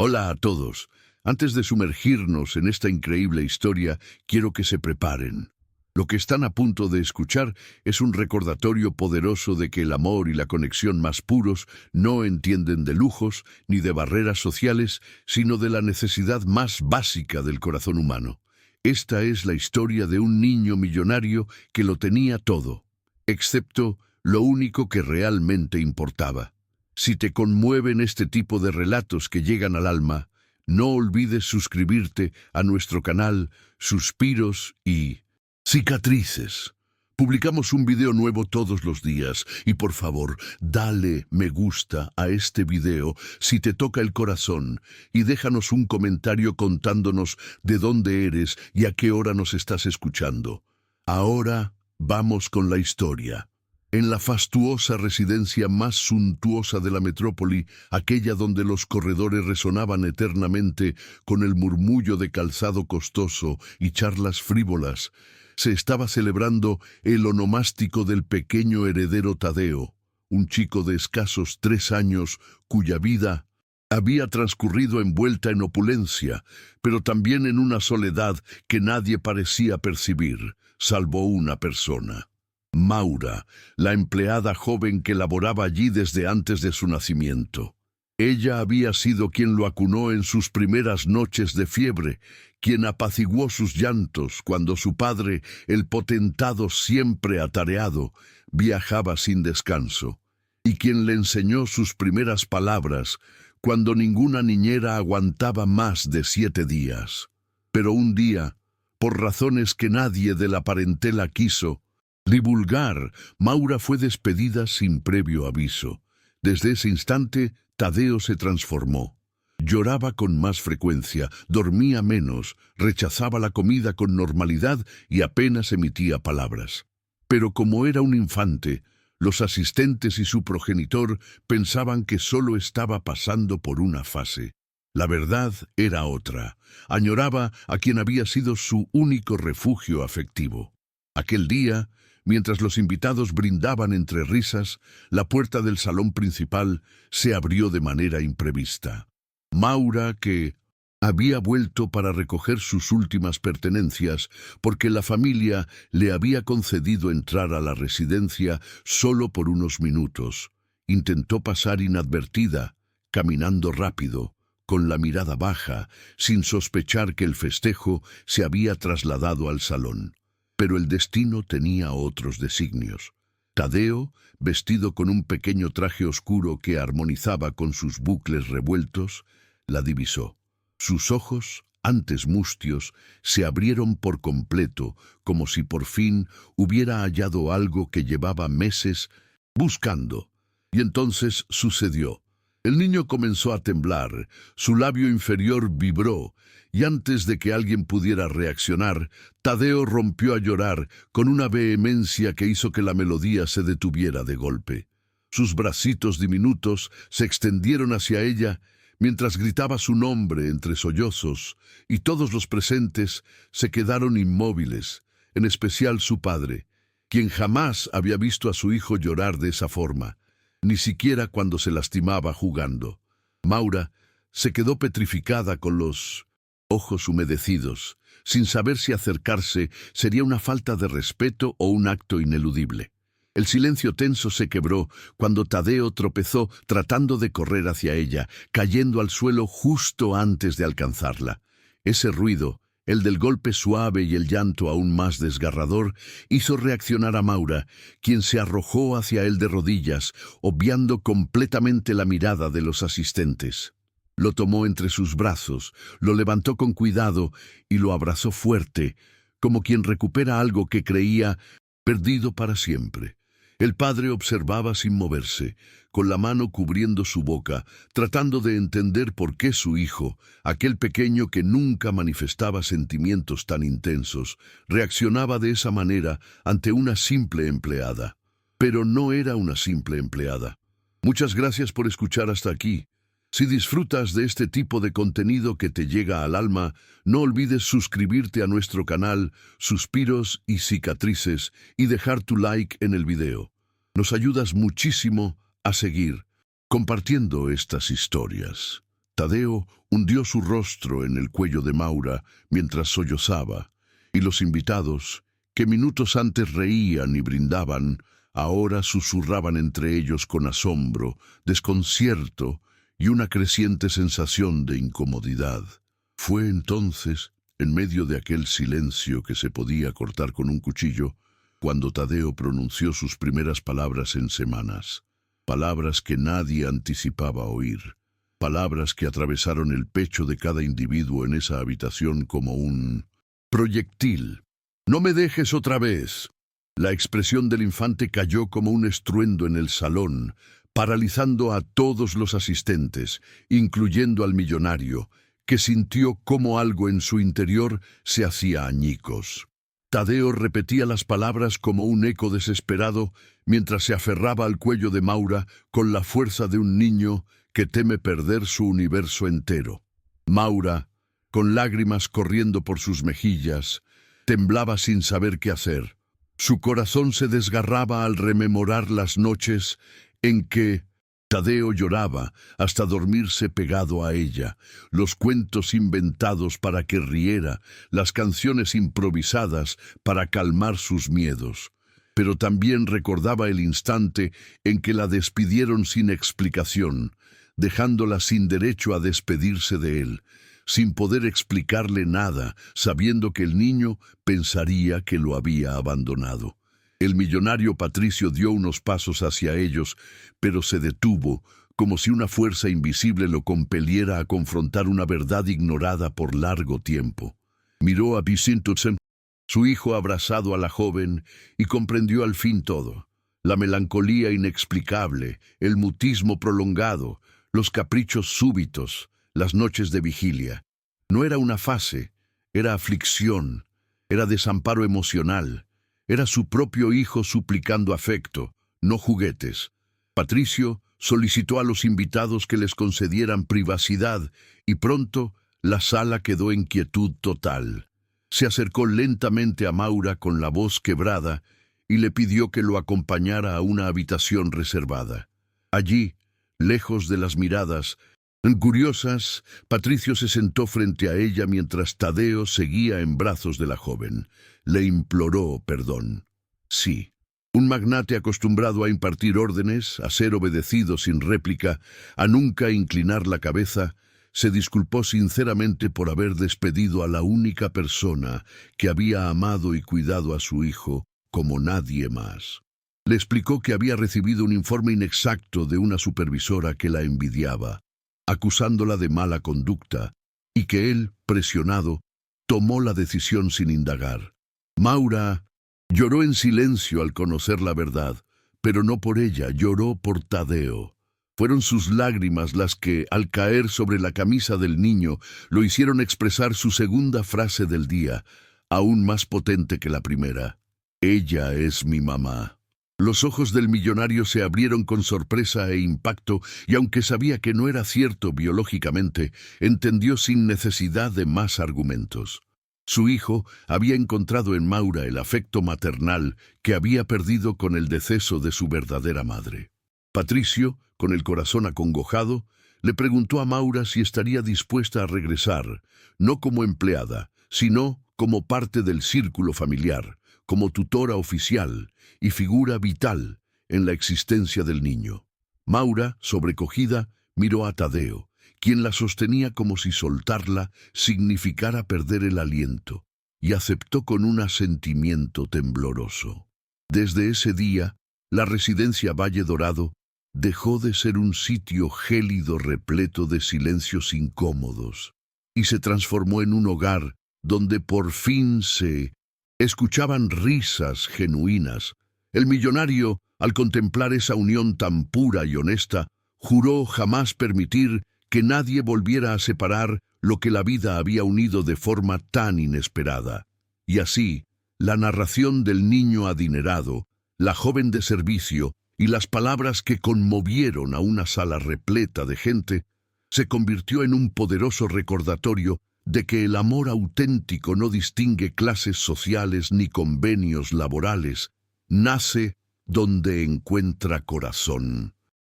Hola a todos. Antes de sumergirnos en esta increíble historia, quiero que se preparen. Lo que están a punto de escuchar es un recordatorio poderoso de que el amor y la conexión más puros no entienden de lujos ni de barreras sociales, sino de la necesidad más básica del corazón humano. Esta es la historia de un niño millonario que lo tenía todo, excepto lo único que realmente importaba. Si te conmueven este tipo de relatos que llegan al alma, no olvides suscribirte a nuestro canal Suspiros y Cicatrices. Publicamos un video nuevo todos los días y por favor, dale me gusta a este video si te toca el corazón y déjanos un comentario contándonos de dónde eres y a qué hora nos estás escuchando. Ahora vamos con la historia. En la fastuosa residencia más suntuosa de la metrópoli, aquella donde los corredores resonaban eternamente con el murmullo de calzado costoso y charlas frívolas, se estaba celebrando el onomástico del pequeño heredero Tadeo, un chico de escasos 3 años cuya vida había transcurrido envuelta en opulencia, pero también en una soledad que nadie parecía percibir, salvo una persona. Maura, la empleada joven que laboraba allí desde antes de su nacimiento. Ella había sido quien lo acunó en sus primeras noches de fiebre, quien apaciguó sus llantos cuando su padre, el potentado siempre atareado, viajaba sin descanso, y quien le enseñó sus primeras palabras cuando ninguna niñera aguantaba más de 7 días. Pero un día, por razones que nadie de la parentela quiso divulgar, Maura fue despedida sin previo aviso. Desde ese instante, Tadeo se transformó. Lloraba con más frecuencia, dormía menos, rechazaba la comida con normalidad y apenas emitía palabras. Pero como era un infante, los asistentes y su progenitor pensaban que solo estaba pasando por una fase. La verdad era otra. Añoraba a quien había sido su único refugio afectivo. Aquel día, mientras los invitados brindaban entre risas, la puerta del salón principal se abrió de manera imprevista. Maura, que había vuelto para recoger sus últimas pertenencias porque la familia le había concedido entrar a la residencia solo por unos minutos, intentó pasar inadvertida, caminando rápido, con la mirada baja, sin sospechar que el festejo se había trasladado al salón. Pero el destino tenía otros designios. Tadeo, vestido con un pequeño traje oscuro que armonizaba con sus bucles revueltos, la divisó. Sus ojos, antes mustios, se abrieron por completo, como si por fin hubiera hallado algo que llevaba meses buscando. Y entonces sucedió. El niño comenzó a temblar, su labio inferior vibró, y antes de que alguien pudiera reaccionar, Tadeo rompió a llorar con una vehemencia que hizo que la melodía se detuviera de golpe. Sus bracitos diminutos se extendieron hacia ella mientras gritaba su nombre entre sollozos, y todos los presentes se quedaron inmóviles, en especial su padre, quien jamás había visto a su hijo llorar de esa forma, ni siquiera cuando se lastimaba jugando. Maura se quedó petrificada con los ojos humedecidos, sin saber si acercarse sería una falta de respeto o un acto ineludible. El silencio tenso se quebró cuando Tadeo tropezó tratando de correr hacia ella, cayendo al suelo justo antes de alcanzarla. Ese ruido, el del golpe suave y el llanto aún más desgarrador, hizo reaccionar a Maura, quien se arrojó hacia él de rodillas, obviando completamente la mirada de los asistentes. Lo tomó entre sus brazos, lo levantó con cuidado y lo abrazó fuerte, como quien recupera algo que creía perdido para siempre. El padre observaba sin moverse, con la mano cubriendo su boca, tratando de entender por qué su hijo, aquel pequeño que nunca manifestaba sentimientos tan intensos, reaccionaba de esa manera ante una simple empleada. Pero no era una simple empleada. Muchas gracias por escuchar hasta aquí. Si disfrutas de este tipo de contenido que te llega al alma, no olvides suscribirte a nuestro canal Suspiros y Cicatrices y dejar tu like en el video. Nos ayudas muchísimo a seguir compartiendo estas historias. Tadeo hundió su rostro en el cuello de Maura mientras sollozaba, y los invitados, que minutos antes reían y brindaban, ahora susurraban entre ellos con asombro, desconcierto y una creciente sensación de incomodidad. Fue entonces, en medio de aquel silencio que se podía cortar con un cuchillo, cuando Tadeo pronunció sus primeras palabras en semanas, palabras que nadie anticipaba oír, palabras que atravesaron el pecho de cada individuo en esa habitación como un proyectil. «No me dejes otra vez». La expresión del infante cayó como un estruendo en el salón, paralizando a todos los asistentes, incluyendo al millonario, que sintió cómo algo en su interior se hacía añicos. Tadeo repetía las palabras como un eco desesperado mientras se aferraba al cuello de Maura con la fuerza de un niño que teme perder su universo entero. Maura, con lágrimas corriendo por sus mejillas, temblaba sin saber qué hacer. Su corazón se desgarraba al rememorar las noches en que Tadeo lloraba hasta dormirse pegado a ella, los cuentos inventados para que riera, las canciones improvisadas para calmar sus miedos. Pero también recordaba el instante en que la despidieron sin explicación, dejándola sin derecho a despedirse de él, sin poder explicarle nada, sabiendo que el niño pensaría que lo había abandonado. El millonario Patricio dio unos pasos hacia ellos, pero se detuvo, como si una fuerza invisible lo compeliera a confrontar una verdad ignorada por largo tiempo. Miró a Vicentuzem, su hijo abrazado a la joven, y comprendió al fin todo. La melancolía inexplicable, el mutismo prolongado, los caprichos súbitos, las noches de vigilia. No era una fase, era aflicción, era desamparo emocional. Era su propio hijo suplicando afecto, no juguetes. Patricio solicitó a los invitados que les concedieran privacidad y pronto la sala quedó en quietud total. Se acercó lentamente a Maura con la voz quebrada y le pidió que lo acompañara a una habitación reservada. Allí, lejos de las miradas curiosas, Patricio se sentó frente a ella mientras Tadeo seguía en brazos de la joven. Le imploró perdón. Sí, un magnate acostumbrado a impartir órdenes, a ser obedecido sin réplica, a nunca inclinar la cabeza, se disculpó sinceramente por haber despedido a la única persona que había amado y cuidado a su hijo como nadie más. Le explicó que había recibido un informe inexacto de una supervisora que la envidiaba, acusándola de mala conducta, y que él, presionado, tomó la decisión sin indagar. Maura lloró en silencio al conocer la verdad, pero no por ella, lloró por Tadeo. Fueron sus lágrimas las que, al caer sobre la camisa del niño, lo hicieron expresar su segunda frase del día, aún más potente que la primera. «Ella es mi mamá». Los ojos del millonario se abrieron con sorpresa e impacto, y aunque sabía que no era cierto biológicamente, entendió sin necesidad de más argumentos. Su hijo había encontrado en Maura el afecto maternal que había perdido con el deceso de su verdadera madre. Patricio, con el corazón acongojado, le preguntó a Maura si estaría dispuesta a regresar, no como empleada, sino como parte del círculo familiar, como tutora oficial y figura vital en la existencia del niño. Maura, sobrecogida, miró a Tadeo, quien la sostenía como si soltarla significara perder el aliento, y aceptó con un asentimiento tembloroso. Desde ese día, la residencia Valle Dorado dejó de ser un sitio gélido repleto de silencios incómodos, y se transformó en un hogar donde por fin se escuchaban risas genuinas. El millonario, al contemplar esa unión tan pura y honesta, juró jamás permitir que nadie volviera a separar lo que la vida había unido de forma tan inesperada. Y así, la narración del niño adinerado, la joven de servicio y las palabras que conmovieron a una sala repleta de gente, se convirtió en un poderoso recordatorio de que el amor auténtico no distingue clases sociales ni convenios laborales, nace donde encuentra corazón.